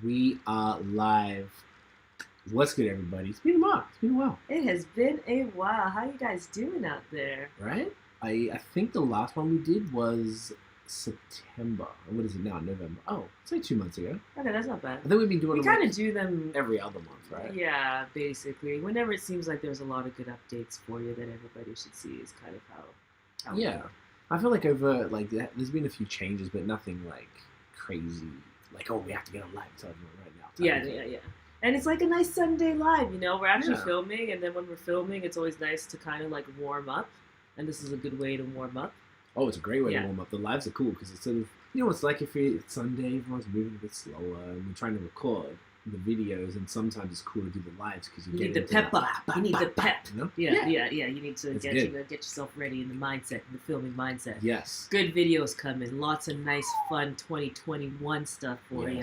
We are live. What's good, everybody? It's been a while. It has been a while. How you guys doing out there? Right? I think the last one we did was September. What is it now? November. Oh, it's like 2 months ago. Okay, that's not bad. I think we've been doing We kind of do them every other month, right? Yeah, basically. Whenever it seems like there's a lot of good updates for you that everybody should see is kind of how yeah. I feel like over, there's been a few changes, but nothing, crazy. We have to get on live and tell everyone right now. Yeah. And it's like a nice Sunday live, We're actually filming, and then when we're filming, it's always nice to kind of, warm up. And this is a good way to warm up. Oh, it's a great way to warm up. The lives are cool because it's sort of, it's like if it's Sunday, everyone's moving a bit slower, and we're trying to record the videos, and sometimes it's cool to do the lives because you need the pep up. You need the pep. Yeah. You need to get yourself ready in the mindset, in the filming mindset. Yes. Good videos coming. Lots of nice, fun 2021 stuff for you.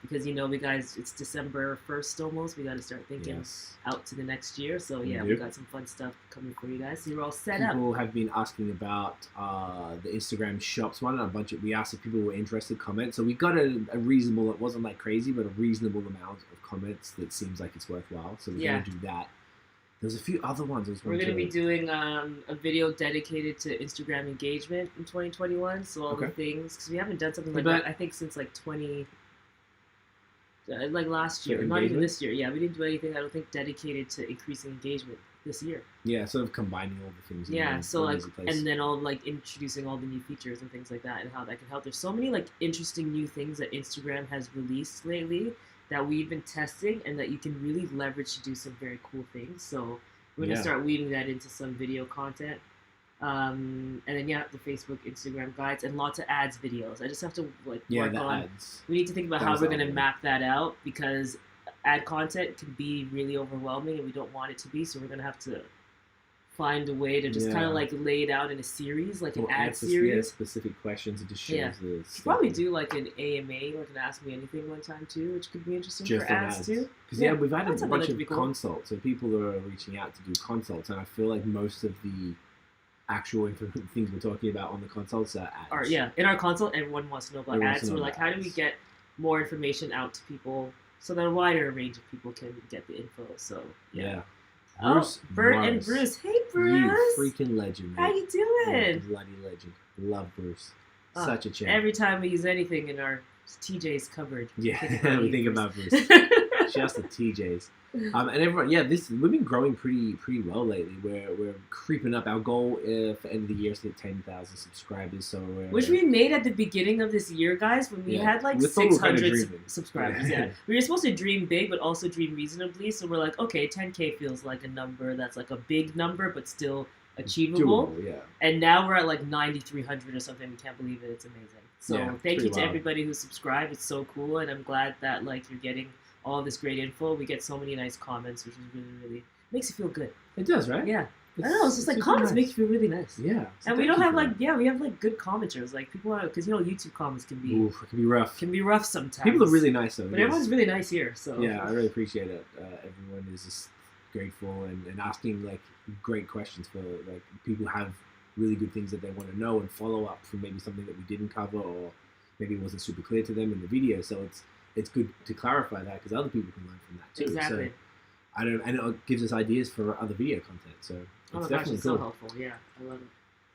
Because, it's December 1st almost. We got to start thinking out to the next year. So, we got some fun stuff coming for you guys. So you're all set up. People have been asking about the Instagram shops one, and we asked if people were interested, comment. So we got a reasonable, it wasn't crazy, but a reasonable amount of comments that seems like it's worthwhile. So we're going to do that. There's a few other ones. We're going to be doing a video dedicated to Instagram engagement in 2021. So all the things, because we haven't done something like that, I think, since last year. Not even this year. Yeah, we didn't do anything, I don't think, dedicated to increasing engagement this year. Yeah, sort of combining all the things. Yeah, so and then all introducing all the new features and things like that and how that can help. There's so many interesting new things that Instagram has released lately that we've been testing and that you can really leverage to do some very cool things. So we're going to start weaving that into some video content. And then, the Facebook, Instagram guides, and lots of ads videos. I just have to, work on... Ads. We need to think about how we're going to map that out because ad content can be really overwhelming and we don't want it to be. So we're going to have to find a way to just kind of lay it out in a series, an ad series. Yeah, specific questions. It just shows the stuff. Probably do an AMA, an Ask Me Anything one time too, which could be interesting just for ads too. Because we've had a bunch of consults, so people are reaching out to do consults, and I feel like most of the actual things we're talking about on the consults are ads. In our consult, everyone wants to know about ads. So we're how do we get more information out to people so that a wider range of people can get the info? So Bruce, Bert and Bruce. Hey, Bruce. You freaking legend, man. How you doing? Bloody legend. Love Bruce. Such a champ. Every time we use anything in our TJ's cupboard. Yeah, we think about Bruce. Just the TJs. And everyone, we've been growing pretty well lately. We're creeping up. Our goal for end of the year is to hit 10,000 subscribers. So which we made at the beginning of this year, guys, when we had 600 subscribers. We were supposed to dream big, but also dream reasonably. So we're okay, 10K feels like a number that's a big number, but still achievable. Doable, and now we're at 9,300 or something. We can't believe it. It's amazing. So thank you to everybody who subscribed. It's so cool, and I'm glad that you're getting all this great info. We get so many nice comments, which is really makes you feel good. It does, right? Yeah. I don't know, it's just comments make you feel really nice. Yeah. So and we don't have we have good commenters. People are, because YouTube comments can be it can be rough. Can be rough sometimes. People are really nice though. But everyone's really nice here. So yeah, I really appreciate it. Everyone is just grateful and asking great questions for people have really good things that they want to know and follow up from maybe something that we didn't cover or maybe it wasn't super clear to them in the video. So it's good to clarify that because other people can learn from that too. Exactly. So, and it gives us ideas for other video content. So it's definitely it's cool. So helpful. Yeah, I love it.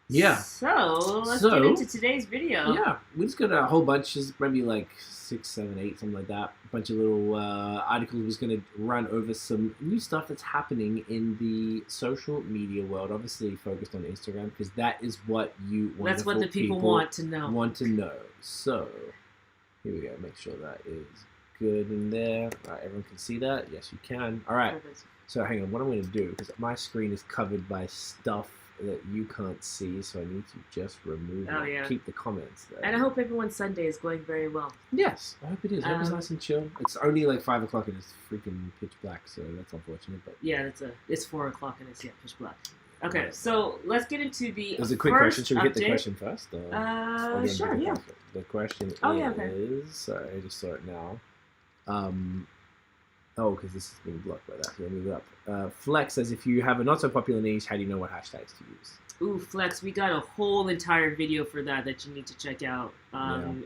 Yeah. So let's get into today's video. Yeah, we just got a whole bunch, just maybe 6, 7, 8, something like that. A bunch of little articles. We're just going to run over some new stuff that's happening in the social media world. Obviously focused on Instagram because that is what that's what the people want to know. So here we go. Make sure that is good in there. All right, everyone can see that. Yes, you can. All right. So hang on. What I'm going to do, because my screen is covered by stuff that you can't see, so I need to just remove it. Yeah. Keep the comments there. And I hope everyone's Sunday is going very well. Yes, I hope it is. Everyone's nice and chill. It's only 5 o'clock and it's freaking pitch black, so that's unfortunate. But yeah, it's 4 o'clock and it's pitch black. Okay, so let's get into the There's a quick question. Should we hit the question first? Sure, yeah. The question is... Sorry, I just saw it now. Because this is being blocked by that. So let me move it up. Flex says, if you have a not-so-popular niche, how do you know what hashtags to use? Ooh, Flex, we got a whole entire video for that you need to check out.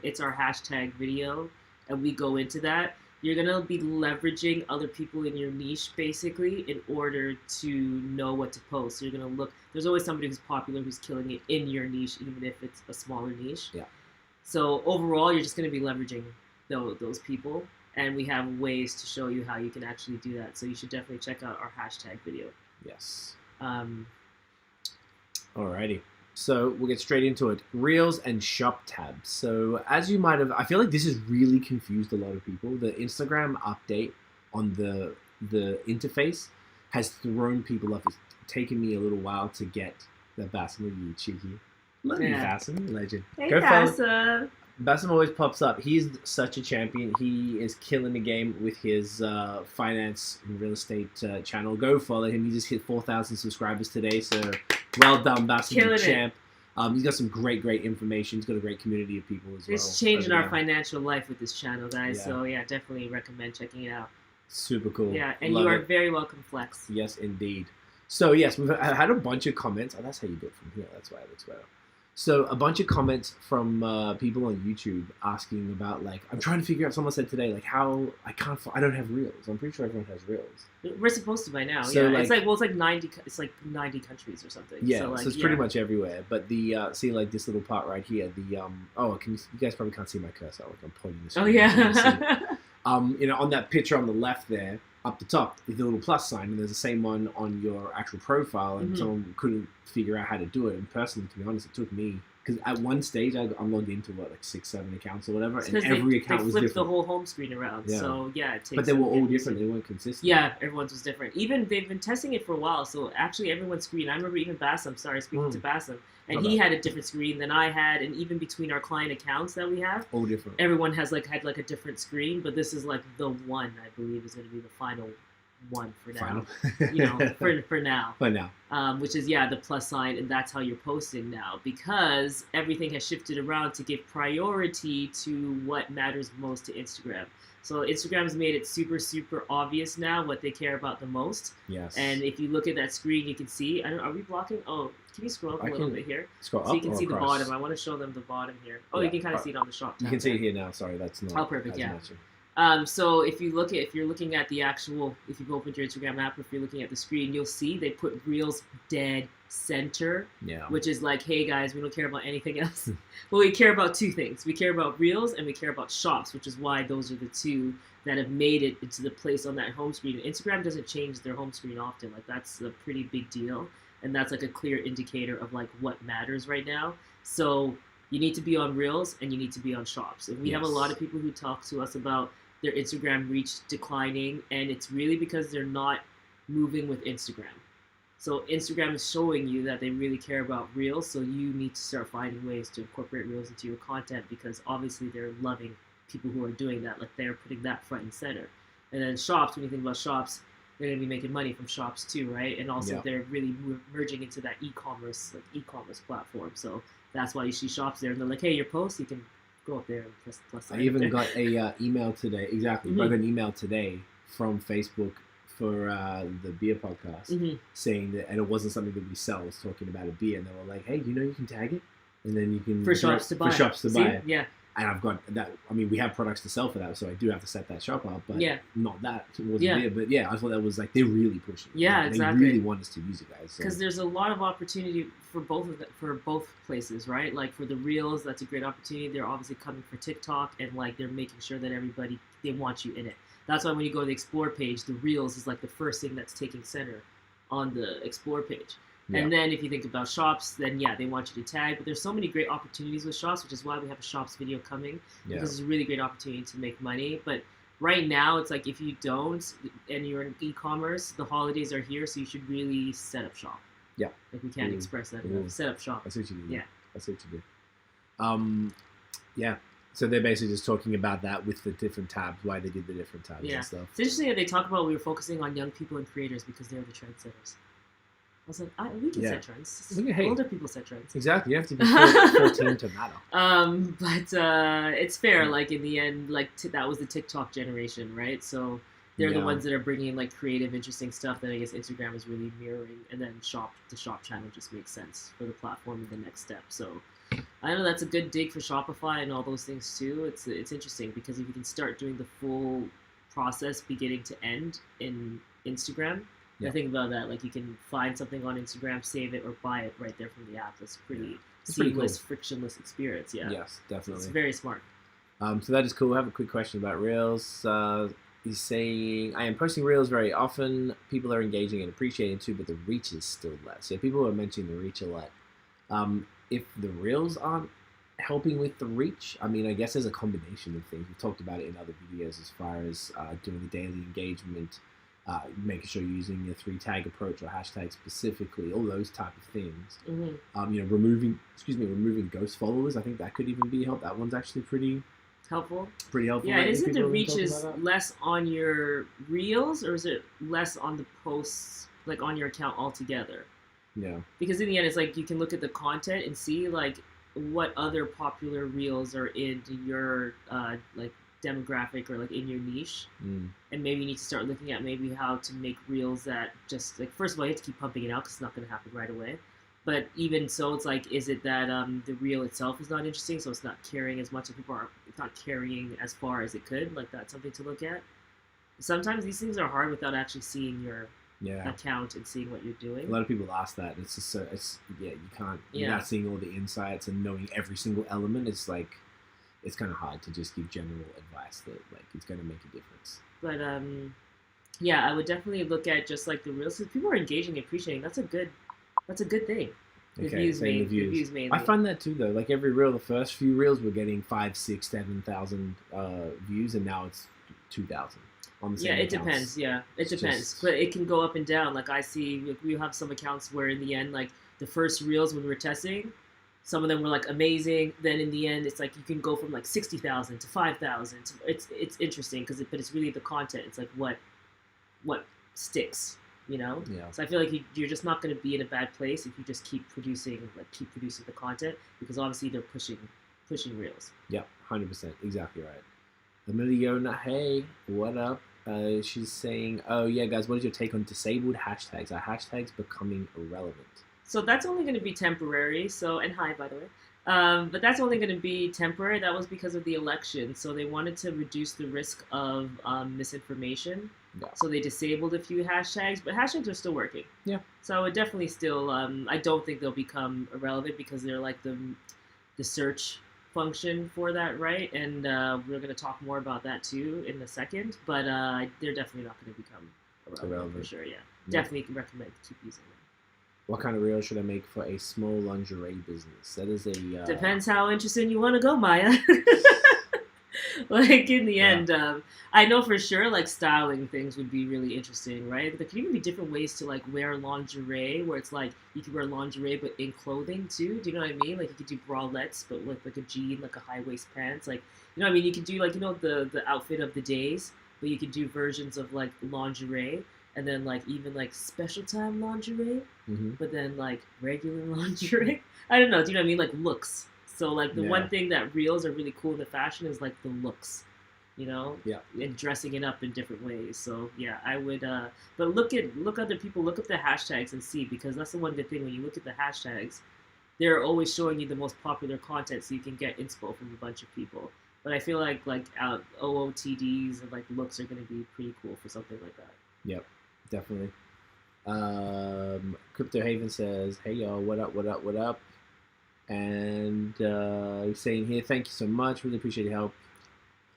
It's our hashtag video, and we go into that. you're gonna be leveraging other people in your niche basically in order to know what to post. So you're gonna look. There's always somebody who's popular who's killing it in your niche, even if it's a smaller niche. Yeah. So overall, you're just gonna be leveraging those people, and we have ways to show you how you can actually do that. So you should definitely check out our hashtag video. Yes. Um, Alrighty. So we'll get straight into it. Reels and shop tabs. So as you might have, I feel like this has really confused a lot of people. The Instagram update on the interface has thrown people off. It's taken me a little while to get the Bassam, you cheeky. Love you, Bassam, legend. Hey, Bassam. Bassam always pops up. He's such a champion. He is killing the game with his finance and real estate channel. Go follow him. He just hit 4,000 subscribers today, so well done, Bassam, the champ. He's got some great information. He's got a great community of people as well. It's changing our financial life with this channel, guys. Yeah. So yeah, definitely recommend checking it out. Super cool. Yeah, and you are very welcome, Flex. Yes, indeed. So yes, we've had a bunch of comments. Oh, that's how you do it from here. That's why it looks better. So a bunch of comments from people on YouTube asking about, like, I'm trying to figure out, someone said today, like, how I don't have Reels. I'm pretty sure everyone has Reels. We're supposed to by now. So, yeah, like, it's like 90 countries or something. Yeah, so, like, so it's pretty much everywhere. But the see, like, this little part right here, the you guys probably can't see my cursor, like I'm pointing this. Oh yeah. On that picture on the left there, up the top, is the little plus sign, and there's the same one on your actual profile, and someone couldn't figure out how to do it. And personally, to be honest, it took me, because at one stage I'm logged into like 6-7 accounts or whatever, and every account was different. They flipped the whole home screen around, yeah. So yeah, it takes. But they were all different. They weren't consistent. Yeah, everyone's was different. Even they've been testing it for a while, so actually everyone's screen. I remember even Bassam. Sorry, speaking to Bassam. And he had a different screen than I had, and even between our client accounts that we have, all different. Everyone had a different screen, but this is like the one I believe is going to be the final one for now. For now. For now. Which is the plus sign, and that's how you're posting now, because everything has shifted around to give priority to what matters most to Instagram. So Instagram's made it super, super obvious now what they care about the most. Yes. And if you look at that screen, you can see. Are we blocking? Oh, can you scroll up a little bit here? Scroll up. So you can see across? The bottom. I want to show them the bottom here. Oh, you can kind of see it on the shop tab. You can see it here now. Sorry, that's not. Oh, perfect. Yeah. So if you're looking at the actual, if you've opened your Instagram app, if you're looking at the screen, you'll see they put Reels dead center. Yeah. Which is like, hey guys, we don't care about anything else. Well, we care about two things. We care about Reels and we care about Shops, which is why those are the two that have made it into the place on that home screen. And Instagram doesn't change their home screen often. Like, that's a pretty big deal. And that's like a clear indicator of like what matters right now. So you need to be on Reels and you need to be on Shops. And we have a lot of people who talk to us about their Instagram reach declining, and it's really because they're not moving with Instagram. So Instagram is showing you that they really care about Reels, so you need to start finding ways to incorporate Reels into your content, because obviously they're loving people who are doing that, like they're putting that front and center. And then Shops, when you think about Shops, they're going to be making money from Shops too, right? And also they're really merging into that e-commerce platform. So that's why you see Shops there, and they're like, hey, your post, you can go up there and press the plus sign. I even got a email today. Exactly. I got an email today from Facebook for the beer podcast saying that, and it wasn't something that we sell. It was talking about a beer, and they were like, "Hey, you can tag it, and then you can for shops to buy it." Yeah. And I've got that. I mean, we have products to sell for that, so I do have to set that shop up. But not that. It wasn't beer. But yeah, I thought that was like, they're really pushing it. Yeah, like, exactly. They really want us to use it, guys. Because there's a lot of opportunity for both places, right? Like for the Reels, that's a great opportunity. They're obviously coming for TikTok, and like they're making sure that they want you in it. That's why when you go to the Explore page, the Reels is like the first thing that's taking center on the Explore page. Yeah. And then if you think about Shops, then they want you to tag. But there's so many great opportunities with Shops, which is why we have a Shops video coming. Because it's a really great opportunity to make money. But right now, it's like if you don't, and you're in e-commerce, the holidays are here, so you should really set up shop. Yeah. Like we can't express that enough. Set up shop. That's what you do. Yeah. That's what you do. Yeah. So they're basically just talking about that with the different tabs, why they did the different tabs and stuff. It's interesting that they talk about we were focusing on young people and creators because they're the trendsetters. I was like, we can set trends. Older people set trends. Exactly. You have to be 14 to matter. But it's fair. Like in the end, like that was the TikTok generation, right? So they're the ones that are bringing in like creative, interesting stuff that I guess Instagram is really mirroring, and then the shop channel just makes sense for the platform and the next step. So I know that's a good dig for Shopify and all those things too. It's interesting because if you can start doing the full process beginning to end in Instagram. Yeah. I think about that, like you can find something on Instagram, save it, or buy it right there from the app. That's pretty seamless, frictionless experience. Yeah. Yes, definitely. It's very smart. So that is cool. I have a quick question about Reels. He's saying, I am posting Reels very often. People are engaging and appreciating too, but the reach is still less. Yeah, people are mentioning the reach a lot. If the Reels aren't helping with the reach, I mean, I guess there's a combination of things. We've talked about it in other videos as far as doing the daily engagement, making sure you're using your 3-tag approach or hashtag specifically, all those type of things. Mm-hmm. Removing ghost followers. I think that could even be helped. That one's actually pretty helpful. Yeah, isn't the reach is less on your Reels, or is it less on the posts, like on your account altogether? Yeah. Because in the end, it's like you can look at the content and see like what other popular Reels are in your like demographic or like in your niche, and maybe you need to start looking at maybe how to make Reels that just like, first of all, you have to keep pumping it out because it's not going to happen right away. But even so, it's like, is it that the reel itself is not interesting, so it's not carrying as much, it's not carrying as far as it could? Like, that's something to look at. Sometimes these things are hard without actually seeing your account and seeing what you're doing. A lot of people ask that. It's just you can't. You're not seeing all the insights and knowing every single element. It's like, it's kind of hard to just give general advice that like it's going to make a difference. But yeah, I would definitely look at just like the reels. If people are engaging and appreciating, that's a good thing. Okay, reviews mainly. I find that too, though. Like every reel, the first few reels were getting 5, 6, 7,000 views, and now it's 2,000 on the same accounts. Depends. Yeah, it depends. But it can go up and down. Like I see, like, we have some accounts where in the end, like the first reels when we were testing, some of them were like amazing. Then in the end, it's like you can go from like 60,000 to 5,000. It's interesting but it's really the content. It's like what sticks. You know, so I feel like you're just not going to be in a bad place if you just keep producing the content, because obviously they're pushing reels. Yeah, 100%, exactly right. Emiliona, hey, what up? She's saying, oh yeah, guys, what is your take on disabled hashtags? Are hashtags becoming irrelevant? So that's only going to be temporary. And hi, by the way. But that's only going to be temporary. That was because of the election. So they wanted to reduce the risk of misinformation. Yeah. So they disabled a few hashtags, but hashtags are still working. Yeah. So it definitely still, I don't think they'll become irrelevant because they're like the search function for that, right? And we're going to talk more about that too in a second. But they're definitely not going to become irrelevant for sure. Yeah. Definitely can recommend to keep using them. What kind of reel should I make for a small lingerie business? That is a... Depends how interesting you want to go, Maya. Like, in the end, I know for sure, like, styling things would be really interesting, right? But there could even be different ways to, like, wear lingerie, where it's, like, you could wear lingerie, but in clothing, too. Do you know what I mean? Like, you could do bralettes, but with, like, a jean, like, a high-waist pants. Like, you know what I mean? You could do, like, you know, the outfit of the days, but you could do versions of, like, lingerie. And then, like, even, like, special time lingerie, but then, like, regular lingerie. I don't know. Do you know what I mean? Like, looks. So, like, the one thing that reels are really cool in the fashion is, like, the looks, you know? Yeah. And dressing it up in different ways. So, yeah, I would, but look other people, look up the hashtags and see, because that's the one good thing. When you look at the hashtags, they're always showing you the most popular content so you can get inspo from a bunch of people. But I feel like OOTDs and, like, looks are going to be pretty cool for something like that. Yep. Definitely. Crypto Haven says, hey y'all, what up? And he's saying here, thank you so much, really appreciate your help.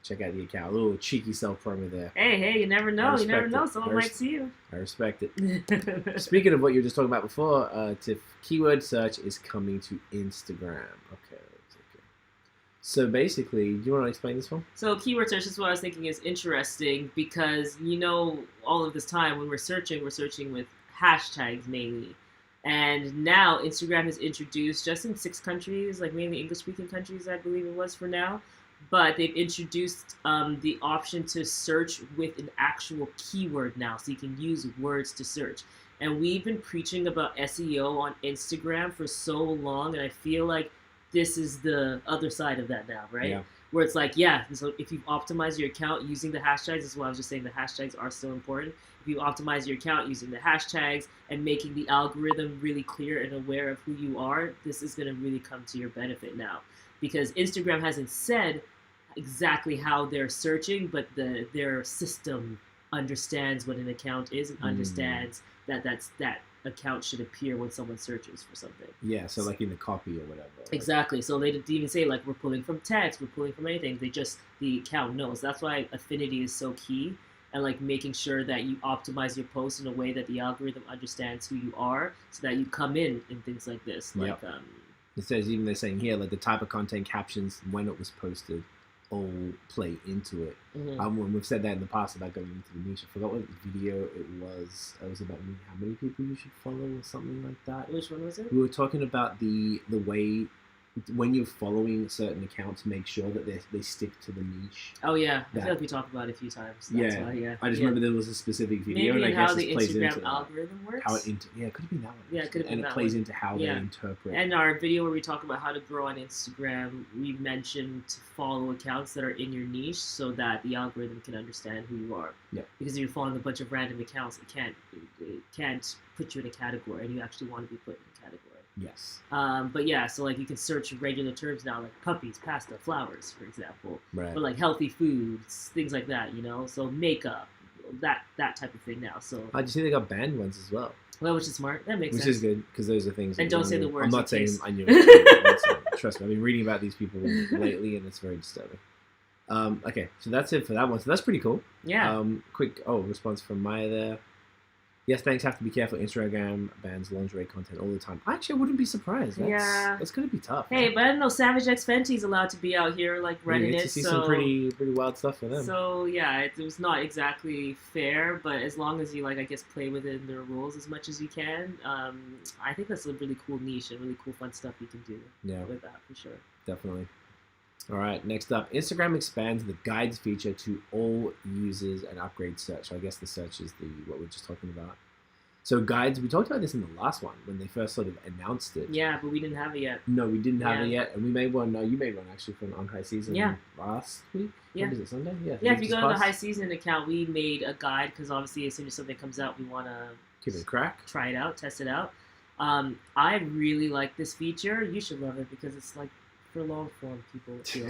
Check out the account. A little cheeky self promo there. Hey, you never know. Someone might see you. I respect it. Speaking of what you were just talking about before, Tiff, keyword search is coming to Instagram. Okay. So basically, do you want to explain this one? So keyword search is what I was thinking is interesting, because, you know, all of this time when we're searching with hashtags mainly. And now Instagram has introduced, just in 6 countries, like mainly English-speaking countries, I believe it was for now, but they've introduced the option to search with an actual keyword now, so you can use words to search. And we've been preaching about SEO on Instagram for so long, and I feel like this is the other side of that now, right? Yeah. Where it's like, so if you optimize your account using the hashtags, this is what I was just saying, the hashtags are still important. If you optimize your account using the hashtags and making the algorithm really clear and aware of who you are, this is going to really come to your benefit now. Because Instagram hasn't said exactly how they're searching, but their system understands what an account is and understands that account should appear when someone searches for something. Yeah, so like in the copy or whatever. Exactly. So they didn't even say like we're pulling from text, we're pulling from anything. The account knows. That's why affinity is so key, and like making sure that you optimize your post in a way that the algorithm understands who you are, so that you come in things like this. Like it says, even they're saying here, like the type of content, captions, when it was posted, all play into it. When we've said that in the past about going into the niche, I forgot what video it was. It was about how many people you should follow or something like that. Which one was it? We were talking about the way when you're following certain accounts, make sure that they stick to the niche. Oh yeah, I feel like we talked about it a few times. That's why, I just remember there was a specific video, maybe and I guess how the it plays Instagram into algorithm works. How it it could have been that one. Yeah, it could have been and that it plays one. into how they interpret. And our video where we talk about how to grow on Instagram, we mentioned to follow accounts that are in your niche so that the algorithm can understand who you are. Yeah. Because if you're following a bunch of random accounts, it can't put you in a category, and you actually want to be put in a category. Yes. But yeah, so like you can search regular terms now, like puppies, pasta, flowers, for example. Right. Or like healthy foods, things like that, So makeup, that type of thing now. So I just think they got banned ones as well. Well, which is smart. That makes sense. Which is good, because those are things. And don't say the words. I'm not saying I knew. Trust me, I've been reading about these people lately, and it's very disturbing. Okay, so that's it for that one. So that's pretty cool. Yeah. Quick response from Maya there. Yes, thanks. Have to be careful. Instagram bans lingerie content all the time. Actually, I wouldn't be surprised. That's going to be tough. Hey, man. but I don't know. Savage X Fenty's allowed to be out here like running it. To see some pretty wild stuff for them. So yeah, it was not exactly fair, but as long as you I guess play within their rules as much as you can, I think that's a really cool niche and really cool fun stuff you can do. Yeah. With that for sure. Definitely. All right, next up, Instagram expands the guides feature to all users and upgrades search. So I guess the search is what we're just talking about. So guides, we talked about this in the last one when they first sort of announced it. Yeah, but we didn't have it yet. No, we didn't have it yet, and we made one. No, you made one actually for an on high season. Last week. Yeah. When was it, Sunday? Yeah. Yeah, if you go to the high season account, we made a guide because obviously as soon as something comes out, we want to give it a crack, try it out, test it out. I really like this feature. You should love it because it's like for long form people feel.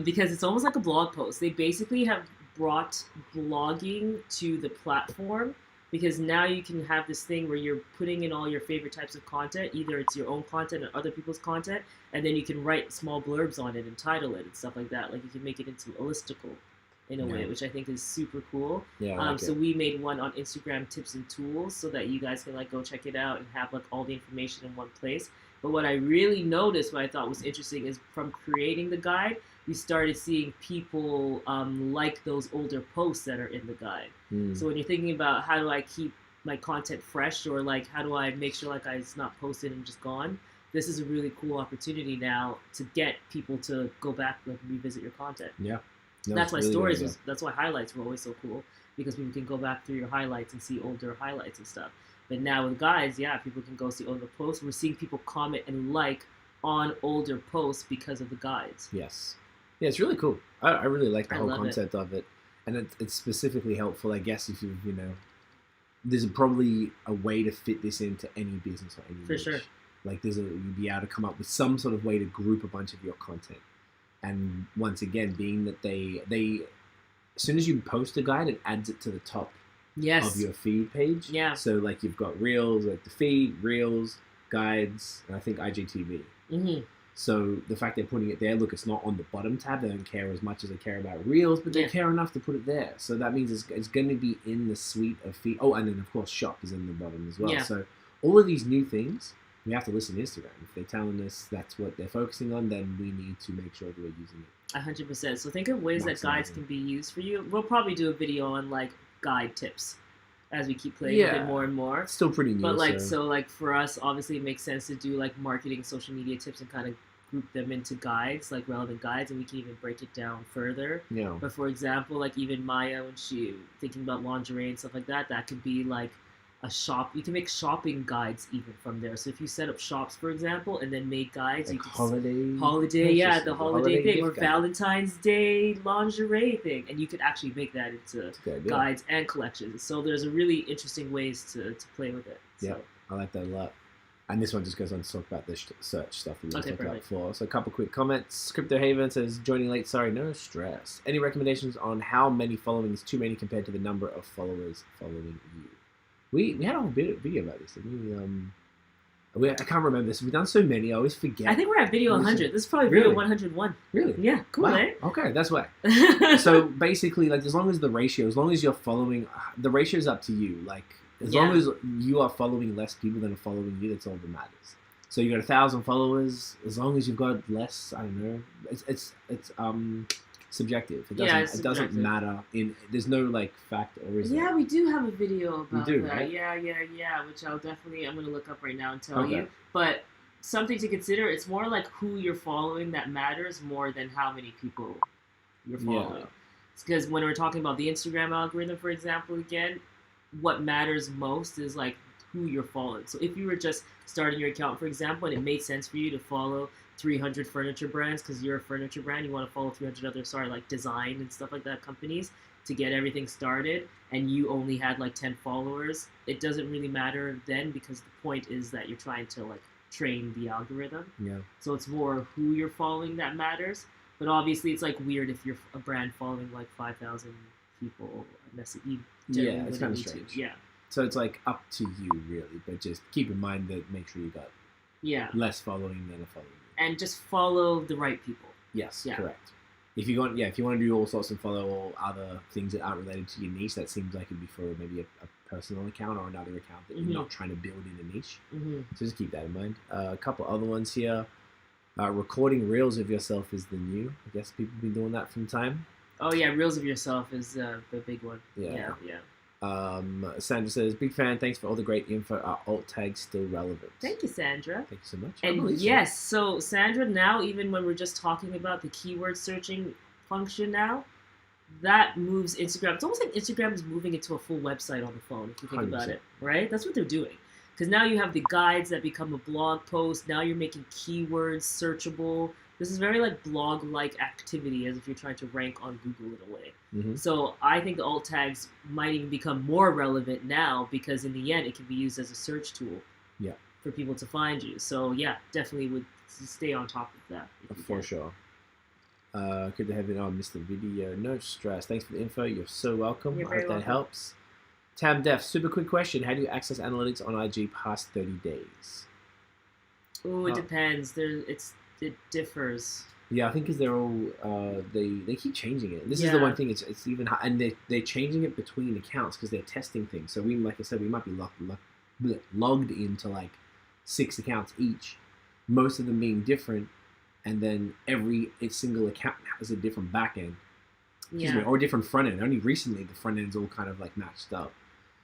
Because it's almost like a blog post. They basically have brought blogging to the platform, because now you can have this thing where you're putting in all your favorite types of content. Either it's your own content or other people's content, and then you can write small blurbs on it and title it and stuff like that. Like you can make it into a listicle in a way, which I think is super cool. Yeah. So we made one on Instagram tips and tools so that you guys can go check it out and have all the information in one place. But what I really noticed, what I thought was interesting, is from creating the guide, we started seeing people like those older posts that are in the guide. So when you're thinking about how do I keep my content fresh, or how do I make sure it's not posted and just gone, this is a really cool opportunity now to get people to go back and revisit your content. Yeah. No, that's why stories that's why highlights were always so cool, because people can go back through your highlights and see older highlights and stuff. But now with guides, people can go see older posts. We're seeing people comment and on older posts because of the guides. Yes. Yeah, it's really cool. I really like the whole concept of it. And it's specifically helpful, I guess, if there's probably a way to fit this into any business or any niche. For sure. You'd be able to come up with some sort of way to group a bunch of your content. And once again, being that they as soon as you post a guide, it adds it to the top of your feed page. Yeah. So you've got Reels, the feed, Reels, guides, and I think IGTV. Mm-hmm. So the fact they're putting it there, look, it's not on the bottom tab. They don't care as much as they care about Reels, but they care enough to put it there. So that means it's going to be in the suite of feed. Oh, and then of course Shop is in the bottom as well. Yeah. So all of these new things, we have to listen to Instagram. If they're telling us that's what they're focusing on, then we need to make sure that we're using it. 100%. So think of ways that guides can be used for you. We'll probably do a video on guide tips as we keep playing with it more and more. It's still pretty new. But for us, obviously it makes sense to do marketing, social media tips, and kind of group them into guides, relevant guides, and we can even break it down further. Yeah. But for example, even Maya, when she thinking about lingerie and stuff like that, that could be a shop. You can make shopping guides even from there. So if you set up shops, for example, and then make guides, you can holiday, the holiday thing, or Valentine's Day lingerie thing, and you could actually make that into guides and collections. So there's a really interesting ways to play with it. Yeah, I like that a lot. And this one just goes on to talk about the search stuff that we were Okay, talking about perfect. before. So a couple quick comments. Crypto Haven says, joining late, sorry, no stress. Any recommendations on how many following is too many compared to the number of followers following you? We had a whole video about this, didn't we? I can't remember this. We've done so many, I always forget. I think we're at video 100. This is probably Really? video 101. Really? Yeah, cool, Wow. eh? Okay, that's why. So basically, like, as long as the ratio, as long as you're following, the ratio is up to you. Like, as long as you are following less people than are following you, that's all that matters. So you got 1,000 followers. As long as you've got less, I don't know. It's subjective. It doesn't matter. There's no like fact or is yeah, we do have a video about that. Right? Yeah. Which I'm gonna look up right now and tell you. But something to consider. It's more like who you're following that matters more than how many people you're following. Because when we're talking about the Instagram algorithm, for example, again, what matters most is like who you're following. So if you were just starting your account, for example, and it made sense for you to follow 300 furniture brands because you're a furniture brand, you want to follow 300 other like design and stuff like that companies to get everything started, and you only had like 10 followers, it doesn't really matter then, because the point is that you're trying to like train the algorithm. Yeah. So it's more who you're following that matters. But obviously it's like weird if you're a brand following like 5,000 people. It's kind of strange. Yeah. So it's like up to you really, but just keep in mind that make sure you got less following than a following. And just follow the right people. Yes, correct. If you want to do all sorts and follow all other things that aren't related to your niche, that seems like it'd be for maybe a personal account or another account that you're not trying to build in a niche. So just keep that in mind. A couple other ones here. Recording reels of yourself is the new. I guess people have been doing that from time. Oh yeah, reels of yourself is the big one. Yeah. Sandra says, big fan, thanks for all the great info. Are alt tags still relevant? Thank you, Sandra. Thank you so much. And yes, so Sandra, now even when we're just talking about the keyword searching function now, that moves Instagram. It's almost like Instagram is moving into a full website on the phone, if you think 100%. About it, right? That's what they're doing. Because now you have the guides that become a blog post. Now you're making keywords searchable. This is very like blog-like activity, as if you're trying to rank on Google in a way. So I think the alt tags might even become more relevant now, because in the end it can be used as a search tool for people to find you. So yeah, definitely would stay on top of that. For sure. Good to have it on, Mr. Video. No stress. Thanks for the info. You're so welcome. I hope that helps. Tam Def, super quick question. How do you access analytics on IG past 30 days? Oh, it depends. It differs. Yeah, I think because they're all they keep changing it. This is the one thing. It's even and they're changing it between accounts because they're testing things. So like I said, we might be logged into like 6 accounts each, most of them being different, and then every single account has a different back end, or a different front end. Only recently the front end's all kind of like matched up.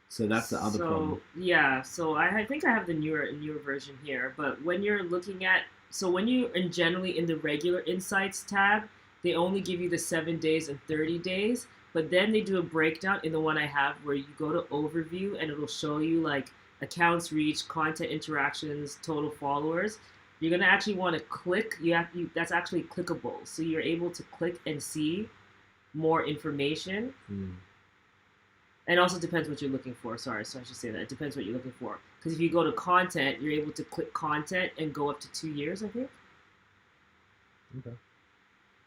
So that's the other problem. Yeah, so I think I have the newer version here. But when you're looking at, when you generally in the regular insights tab, they only give you the 7 days and 30 days. But then they do a breakdown in the one I have where you go to overview and it'll show you like accounts reached, content interactions, total followers. You're gonna actually want to click. That's actually clickable. So you're able to click and see more information. And also depends what you're looking for. Sorry, so I should say that. It depends what you're looking for. Because if you go to content, you're able to click content and go up to 2 years, I think. Okay.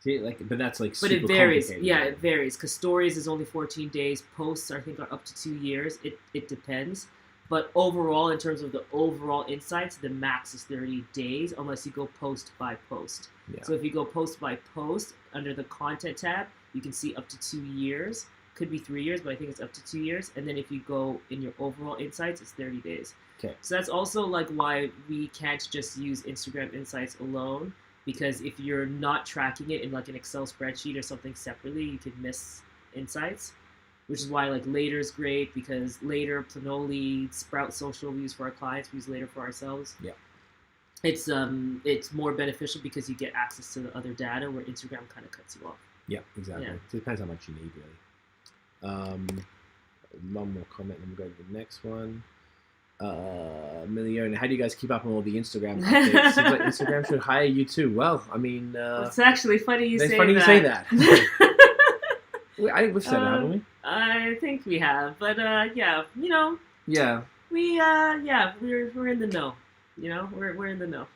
See, but that's like super complicated. But it varies. Yeah, it varies. Because stories is only 14 days. Posts, I think, are up to 2 years. It depends. But overall, in terms of the overall insights, the max is 30 days unless you go post by post. Yeah. So if you go post by post under the content tab, you can see up to 2 years. Could be 3 years, but I think it's up to 2 years. And then if you go in your overall insights, it's 30 days. Okay. So that's also like why we can't just use Instagram insights alone, because if you're not tracking it in like an Excel spreadsheet or something separately, you could miss insights, which is why like Later is great, because Later, Planoli, Sprout Social we use for our clients, we use Later for ourselves. Yeah. It's more beneficial because you get access to the other data where Instagram kind of cuts you off. Yeah, exactly. Yeah. It depends how much you need, really. One more comment, then we'll go to the next one. Million, how do you guys keep up on all the Instagram updates? Seems like Instagram should hire you too. Well, I mean, it's actually funny you say that. It's funny you say that. I think we've said it, haven't we? I think we have, but yeah, Yeah. We're in the know. You know, we're in the know.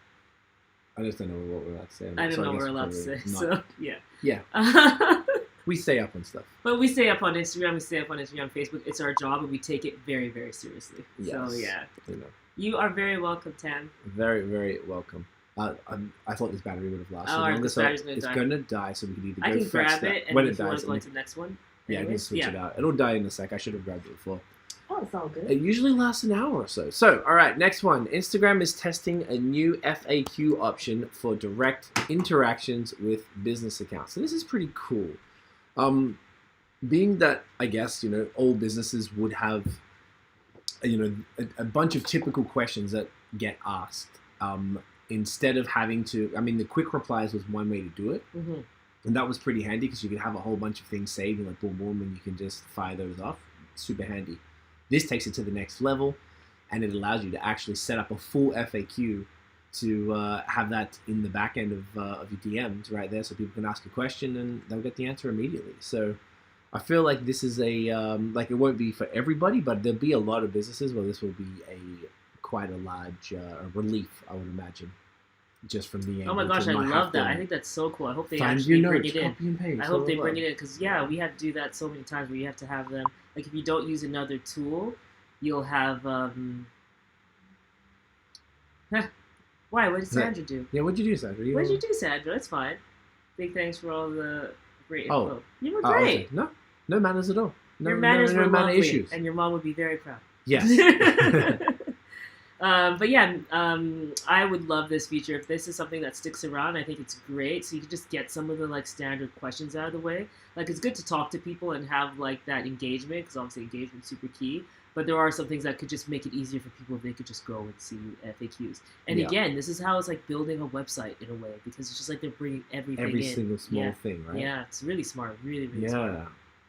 I just don't know what we're allowed to say. I don't know what we're allowed to say. Not. So yeah. Yeah. We stay up on stuff. But we stay up on Instagram. We stay up on Instagram, Facebook. It's our job, and we take it very, very seriously. Yes. So yeah. You know. You are very welcome, Tan. Very, very welcome. I thought this battery would have lasted Oh, longer, this so battery's gonna it's die. going to die, so we can either go I can fetch grab that. it, and when if it you want dies, to go into the next one. yeah, I can Anyways, switch it out. It'll die in a sec. I should have grabbed it before. Oh, it's all good. It usually lasts an hour or so. So, all right, next one. Instagram is testing a new FAQ option for direct interactions with business accounts. So this is pretty cool. Being that, I guess, all businesses would have, a bunch of typical questions that get asked. Instead of having to, the quick replies was one way to do it. Mm-hmm. And that was pretty handy because you could have a whole bunch of things saved and boom, boom, and you can just fire those off. Super handy. This takes it to the next level, and it allows you to actually set up a full FAQ to have that in the back end of your DMs right there, so people can ask a question and they'll get the answer immediately. So I feel like this is a it won't be for everybody, but there'll be a lot of businesses where this will be quite a large relief, I would imagine, just from the Oh my gosh, I love that. I think that's so cool. I hope they actually bring it in. I hope they bring it in because we had to do that so many times where you have to have them. Like if you don't use another tool, you'll have. Why? What did Sandra do? Yeah, what'd you do, Sandra? What did you do, Sandra? It's fine. Big thanks for all the great info. You were great. Okay. No manners at all. Your manners were lovely, issues. and your mom would be very proud. Yes. But yeah, I would love this feature. If this is something that sticks around, I think it's great. So you can just get some of the standard questions out of the way. Like it's good to talk to people and have that engagement because obviously engagement's super key. But there are some things that could just make it easier for people if they could just go and see FAQs. And again, this is how it's like building a website in a way because it's just like they're bringing everything in. Every single small thing, right? Yeah, it's really smart. Really, really smart. Yeah.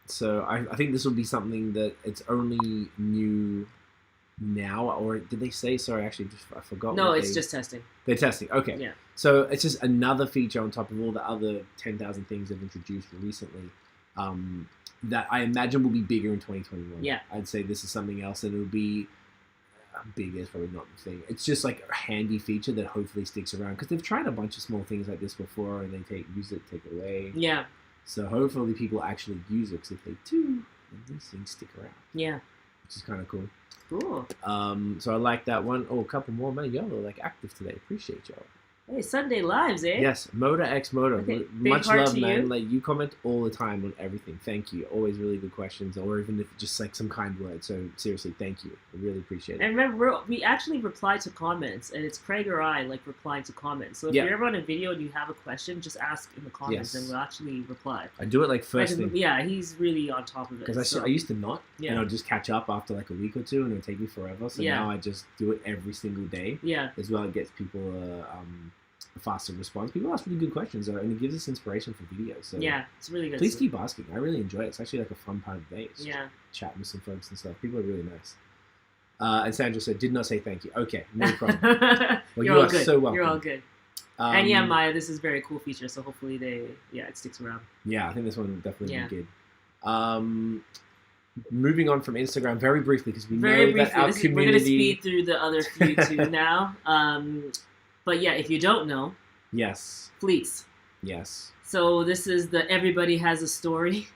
So I think this will be something that it's only new now, or did they say? Sorry, actually, I forgot. No, it's just testing. They're testing. Okay. Yeah. So it's just another feature on top of all the other 10,000 things they've introduced recently. That I imagine will be bigger in 2021. Yeah. I'd say this is something else, and it'll be big is probably not the thing. It's just like a handy feature that hopefully sticks around because they've tried a bunch of small things like this before, and they use it, take it away. Yeah. So hopefully people actually use it because if they do, then these things stick around. Yeah. Which is kind of cool. Cool. So I like that one. Oh, a couple more, man. Y'all are active today. Appreciate y'all. Hey, Sunday Lives, eh? Yes, Moda X Moda. Okay. Much love, man. You. You comment all the time on everything. Thank you. Always really good questions, or even if just some kind word. So seriously, thank you. I really appreciate it. And remember, we actually reply to comments, and it's Craig or I replying to comments. So if you're ever on a video and you have a question, just ask in the comments, and we'll actually reply. I do it first thing. Yeah, he's really on top of it. Because I used to not, and I'll just catch up after a week or two, and it'll take me forever. So now I just do it every single day. Yeah. As well, it gets people a faster response. People ask really good questions, and it gives us inspiration for videos. So yeah, it's really good. Please keep asking. I really enjoy it. It's actually a fun part of the day. It's chatting with some folks and stuff. People are really nice. And Sandra said, "Did not say thank you." Okay, no problem. Well, You're you all are good. so welcome. You're all good. And Maya, this is a very cool feature. So hopefully it sticks around. Yeah, I think this one will definitely be good. Moving on from Instagram very briefly because we know that our community. We're going to speed through the other few too now. But yeah, if you don't know, yes, fleets. Yes. So this is everybody has a story.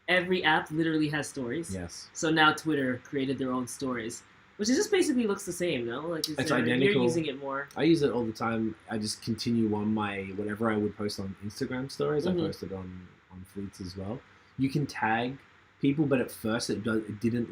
Every app literally has stories. Yes. So now Twitter created their own stories, which just basically looks the same, no? It's identical. You're using it more. I use it all the time. I just continue on my whatever I would post on Instagram stories. I post it on Fleets as well. You can tag people, but at first it didn't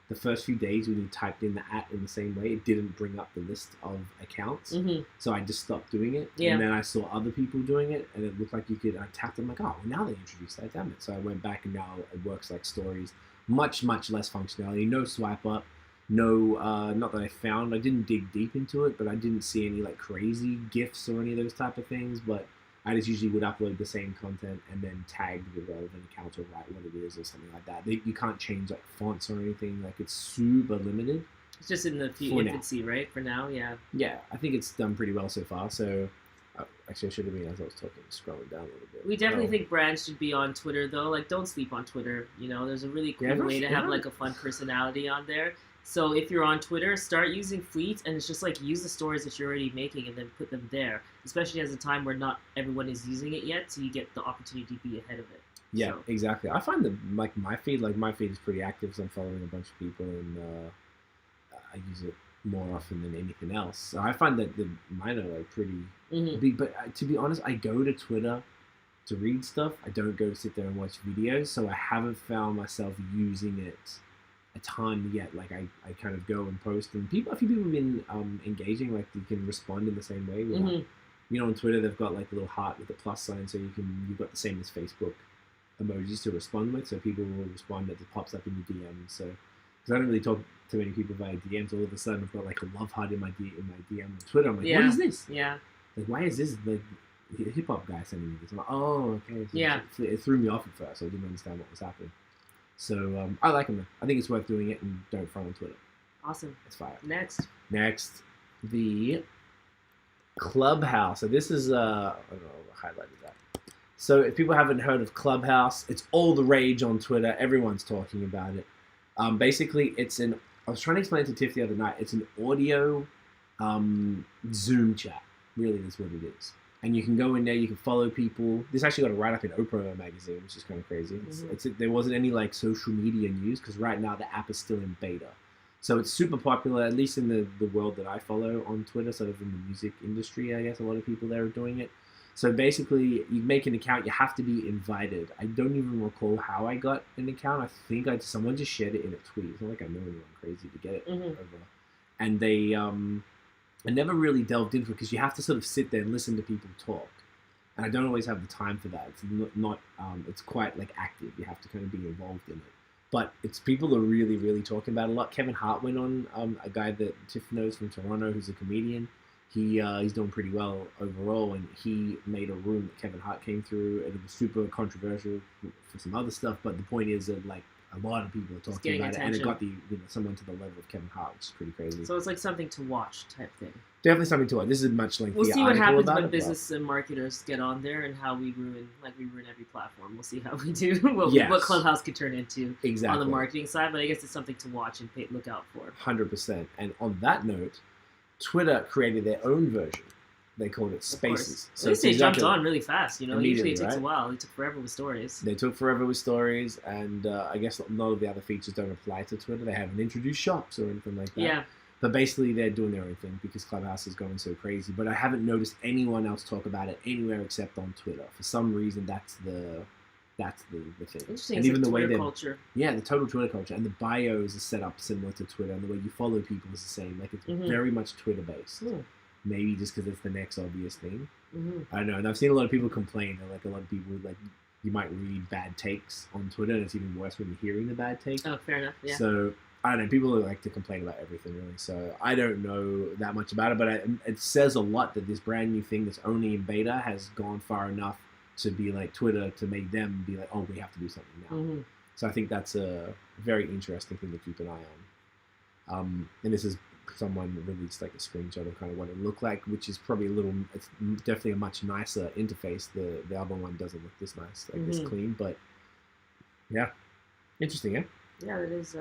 the first few days when you typed in the @ in the same way, it didn't bring up the list of accounts. So I just stopped doing it. Yeah. And then I saw other people doing it, and it looked like you could. I tapped them now they introduced that. Damn it! So I went back, and now it works like stories. Much less functionality. No swipe up. No, not that I found. I didn't dig deep into it, but I didn't see any crazy GIFs or any of those type of things. But I just usually would upload the same content and then tag the relevant account or write what it is or something like that. You can't change fonts or anything. It's super limited. It's just in the infancy, right? For now, yeah. Yeah, I think it's done pretty well so far. So actually, I should have been as I was talking, scrolling down a little bit. We definitely think brands should be on Twitter though. Don't sleep on Twitter. There's a really cool way to have a fun personality on there. So if you're on Twitter, start using fleets, and it's just like use the stories that you're already making and then put them there. Especially as a time where not everyone is using it yet, so you get the opportunity to be ahead of it. Yeah, So. exactly. I find that like my feed is pretty active. So I'm following a bunch of people, and I use it more often than anything else. So I find that mine are like pretty big. But to be honest, I go to Twitter to read stuff. I don't go sit there and watch videos. So I haven't found myself using it a ton yet. Like I kind of go and post, and a few people have been engaging. Like you can respond in the same way. Without, you know, on Twitter they've got like a little heart with a plus sign, so you've got the same as Facebook emojis to respond with. So people will respond as it pops up in your DMs. So because I don't really talk to many people via DMs, all of a sudden I've got like a love heart in my DM on Twitter. I'm like, what is this? Yeah. Like, why is this like hip hop guy sending me this? I'm like, oh, okay. So yeah. It threw me off at first. I didn't understand what was happening. So I like them. I think it's worth doing it, and don't follow on Twitter. Awesome. It's fire. Next, the Clubhouse. So this is I don't know, I highlighted that. So if people haven't heard of Clubhouse, it's all the rage on Twitter. Everyone's talking about it. Basically, I was trying to explain it to Tiff the other night. It's an audio Zoom chat. Really, that's what it is. And you can go in there, you can follow people. This actually got a write-up in Oprah magazine, which is kind of crazy. There wasn't any like social media news because right now the app is still in beta. So it's super popular, at least in the world that I follow on Twitter, sort of in the music industry, I guess. A lot of people there are doing it. So basically, you make an account, you have to be invited. I don't even recall how I got an account. I think someone just shared it in a tweet. It's not like I know anyone crazy to get it over. And they... I never really delved into it because you have to sort of sit there and listen to people talk, and I don't always have the time for that. It's not it's quite like active. You have to kind of be involved in it. But people are really, really talking about it a lot. Kevin Hart went on, a guy that Tiff knows from Toronto who's a comedian. He's doing pretty well overall, and he made a room that Kevin Hart came through, and it was super controversial for some other stuff. But the point is that like a lot of people are talking about it, and it got someone to the level of Kevin Hart, which is pretty crazy. So it's like something to watch type thing. Definitely something to watch. This is much lengthier. We'll see what happens when business and marketers get on there, and how we ruin every platform. We'll see how we do. What Clubhouse could turn into on the marketing side. But I guess it's something to watch and look out for. 100%. And on that note, Twitter created their own version. They called it Spaces. So they jumped on really fast. You know, usually it takes a while. It took forever with stories. They took forever with stories, and I guess a lot of the other features don't apply to Twitter. They haven't introduced shops or anything like that. Yeah. But basically, they're doing their own thing because Clubhouse is going so crazy. But I haven't noticed anyone else talk about it anywhere except on Twitter. For some reason, that's the thing. Interesting. And even the way culture. Yeah, the total Twitter culture, and the bios are set up similar to Twitter, and the way you follow people is the same. Like it's very much Twitter based. Maybe just because it's the next obvious thing. I don't know. And I've seen a lot of people complain that like a lot of people like you might read bad takes on Twitter, and it's even worse when you're hearing the bad take. Oh, fair enough. Yeah. So I don't know. People like to complain about everything, really. So I don't know that much about it, but it says a lot that this brand new thing that's only in beta has gone far enough to be like Twitter to make them be like, oh, we have to do something now. So I think that's a very interesting thing to keep an eye on. And this is someone released like a screenshot of kind of what it looked like, which is probably it's definitely a much nicer interface. The other one doesn't look this nice, like this clean, but yeah, interesting, eh? Yeah, that is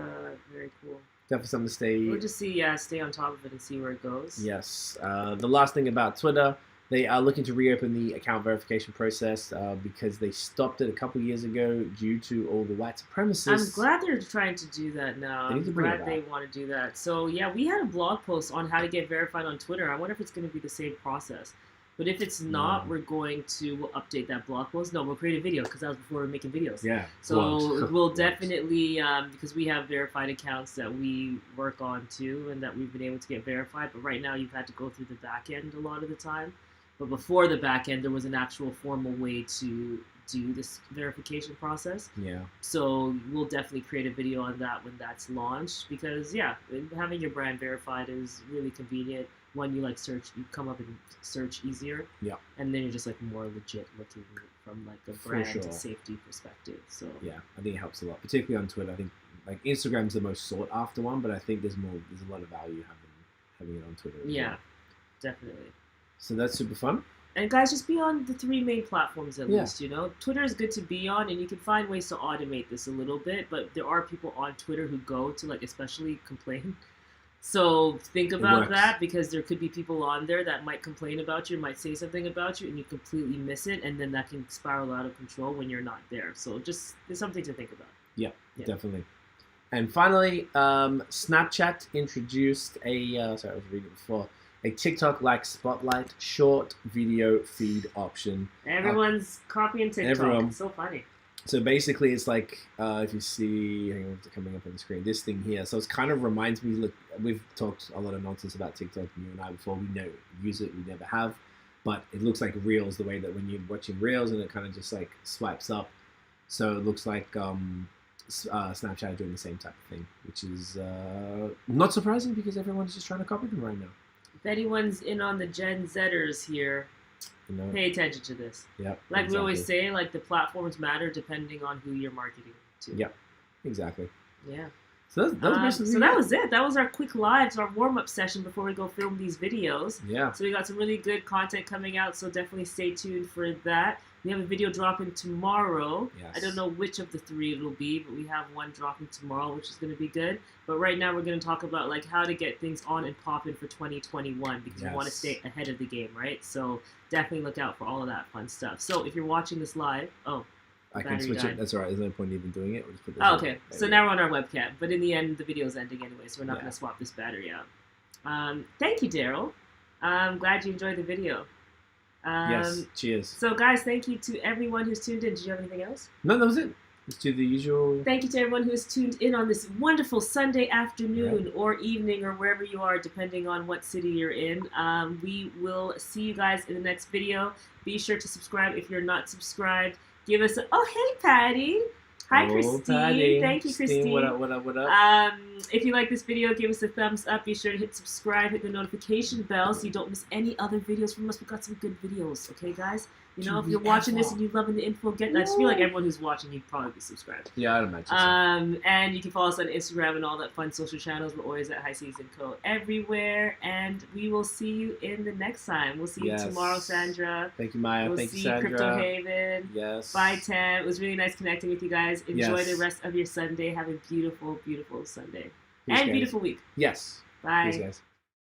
very cool. Definitely something to stay. We'll just stay on top of it and see where it goes. Yes. The last thing about Twitter, they are looking to reopen the account verification process because they stopped it a couple years ago due to all the white supremacists. I'm glad they're trying to do that now. I'm glad they want to do that. So yeah, we had a blog post on how to get verified on Twitter. I wonder if it's going to be the same process. But if it's not, we'll update that blog post. No, we'll create a video because that was before we were making videos. Yeah. So we'll definitely, because we have verified accounts that we work on too and that we've been able to get verified. But right now you've had to go through the back end a lot of the time. But before the back end, there was an actual formal way to do this verification process. Yeah. So we'll definitely create a video on that when that's launched because, yeah, having your brand verified is really convenient. When you search, you come up and search easier. Yeah. And then you're just more legit looking from a brand safety perspective. So yeah, I think it helps a lot, particularly on Twitter. I think Instagram's the most sought after one, but I think there's a lot of value having it on Twiter. Yeah, definitely. So that's super fun. And guys, just be on the 3 main platforms at Yeah. least, you know. Twitter is good to be on, and you can find ways to automate this a little bit, but there are people on Twitter who go to, like, especially complain. So think about works. that, because there could be people on there that might complain about you, might say something about you, and you completely miss it, and then that can spiral out of control when you're not there. So just, there's something to think about. Yeah, definitely. And finally, Snapchat introduced sorry, I was reading it before, a TikTok-like Spotlight short video feed option. Everyone's copying TikTok. It's so funny. So basically, it's like, if you see, hang on, it's coming up on the screen, this thing here. So it kind of reminds me, look, we've talked a lot of nonsense about TikTok, you and I, before. We never use it, we never have. But it looks like Reels, the way that when you're watching Reels and it kind of just like swipes up. So it looks like Snapchat are doing the same type of thing, which is not surprising because everyone's just trying to copy them right now. If anyone's in on the Gen Zers here, you know, pay attention to this. Yeah. Like we always say, like the platforms matter depending on who you're marketing to. Yeah, exactly. Yeah. So that was basically so that was it. That was our quick lives, our warm-up session before we go film these videos. Yeah. So we got some really good content coming out, so definitely stay tuned for that. We have a video dropping tomorrow. Yes. I don't know which of the 3 it'll be, but we have one dropping tomorrow, which is going to be good. But right now we're going to talk about like how to get things on and popping for 2021, because we want to stay ahead of the game, right? So definitely look out for all of that fun stuff. So if you're watching this live, I can switch it. That's all right. There's no point even doing it. We'll just put this okay. So now we're on our webcam, but in the end, the video's ending anyway, so we're not going to swap this battery out. Thank you, Daryl. I'm glad you enjoyed the video. Yes. Cheers. So, guys, thank you to everyone who's tuned in. Did you have anything else? No, that was it. Let's do the usual. Thank you to everyone who's tuned in on this wonderful Sunday afternoon or evening or wherever you are, depending on what city you're in. We will see you guys in the next video. Be sure to subscribe if you're not subscribed. Give us a... Oh, hey, Patty. Hi, Christine. Patty. Thank you, Christine. What up, what up, what up? If you like this video, give us a thumbs up. Be sure to hit subscribe, hit the notification bell so you don't miss any other videos from us. We've got some good videos, okay, guys? You know, if you're watching this and you're loving the info, I just feel like everyone who's watching, you'd probably be subscribed. Yeah, I'd imagine so. And you can follow us on Instagram and all that fun social channels. We're always at High Seas & Co. everywhere. And we will see you in the next time. We'll see you tomorrow, Sandra. Thank you, Maya. Thank you, Sandra. We'll see Crypto Haven. Yes. Bye, Tam. It was really nice connecting with you guys. Enjoy the rest of your Sunday. Have a beautiful, beautiful Sunday. Peace, and guys. Beautiful week. Yes. Bye. Peace, guys.